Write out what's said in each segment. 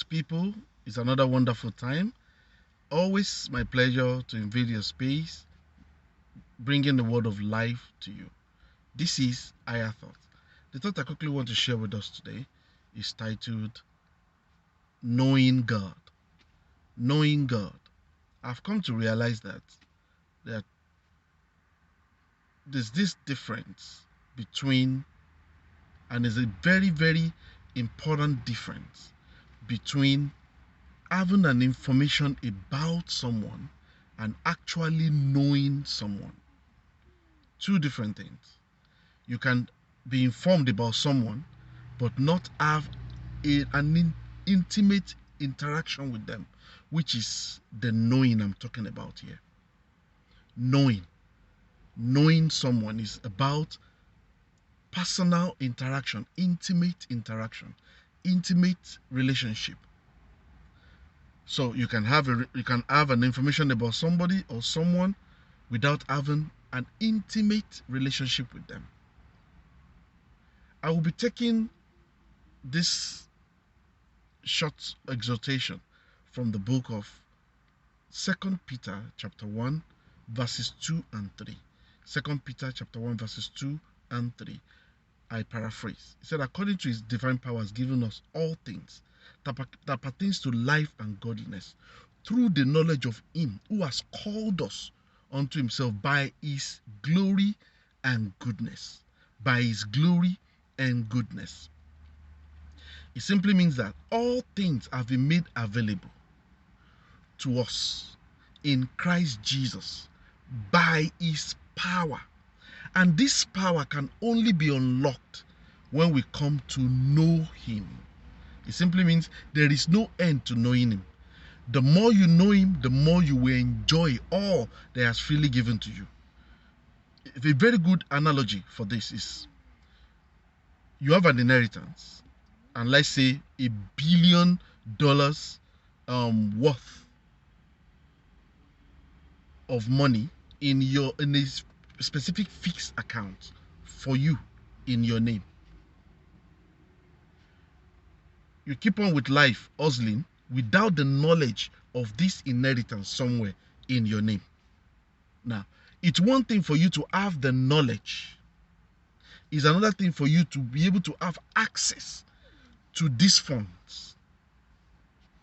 people. It's another wonderful time. Always my pleasure to invade your space, bringing the word of life to you. This is Higher Thought. The thought I quickly want to share with us today is titled Knowing God. Knowing God. I've come to realize that there's this difference between, and there's a very, very important difference between having an information about someone and actually knowing someone. Two different things. You can be informed about someone but not have an intimate interaction with them, which is the knowing I'm talking about here. Knowing someone is about personal interaction, intimate relationship. So you can have an information about somebody or someone without having an intimate relationship with them. I will be taking this short exhortation from the book of 2 Peter chapter 1 verses 2 and 3. 2 Peter chapter 1 verses 2 and 3. I paraphrase. It said, according to his divine power has given us all things that pertains to life and godliness, through the knowledge of him who has called us unto himself by his glory and goodness. By his glory and goodness. It simply means that all things have been made available to us in Christ Jesus by his power. And this power can only be unlocked when we come to know him. It simply means there is no end to knowing him. The more you know him, the more you will enjoy all that he has freely given to you. A very good analogy for this is, you have an inheritance, and let's say $1 billion worth of money in a specific fixed account for you in your name. You keep on with life hustling without the knowledge of this inheritance somewhere in your name. Now, it's one thing for you to have the knowledge. It's another thing for you to be able to have access to these funds.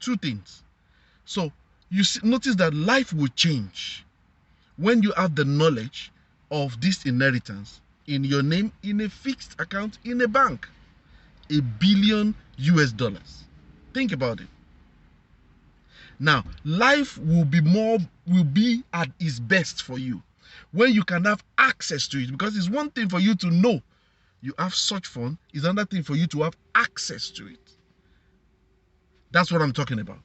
Two things. So you notice that life will change when you have the knowledge of this inheritance in your name in a fixed account in a bank. $1 billion. Think about it. Now, life will be at its best for you when you can have access to it, because it's one thing for you to know you have such fund, it's another thing for you to have access to it. That's what I'm talking about.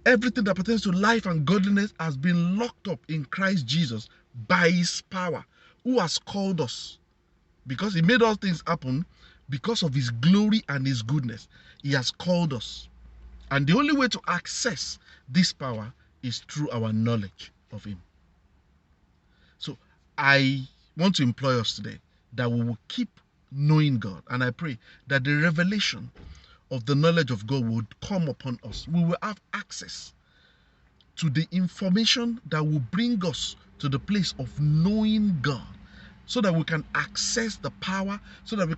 Everything that pertains to life and godliness has been locked up in Christ Jesus by his power, who has called us. Because he made all things happen because of his glory and his goodness. He has called us. And the only way to access this power is through our knowledge of him. So I want to implore us today that we will keep knowing God. And I pray that the revelation of the knowledge of God would come upon us. We will have access to the information that will bring us to the place of knowing God, so that we can access the power, so that we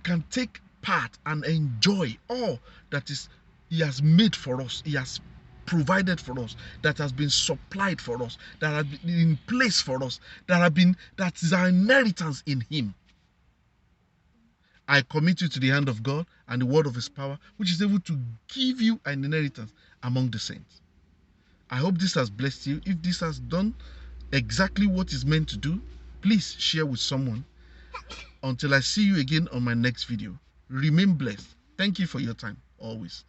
can take part and enjoy all that is he has made for us, he has provided for us, that has been supplied for us, that has been in place for us, that is our inheritance in him. I commit you to the hand of God and the word of his power, which is able to give you an inheritance among the saints. I hope this has blessed you. If this has done exactly what it's meant to do, please share with someone. Until I see you again on my next video, remain blessed. Thank you for your time, always.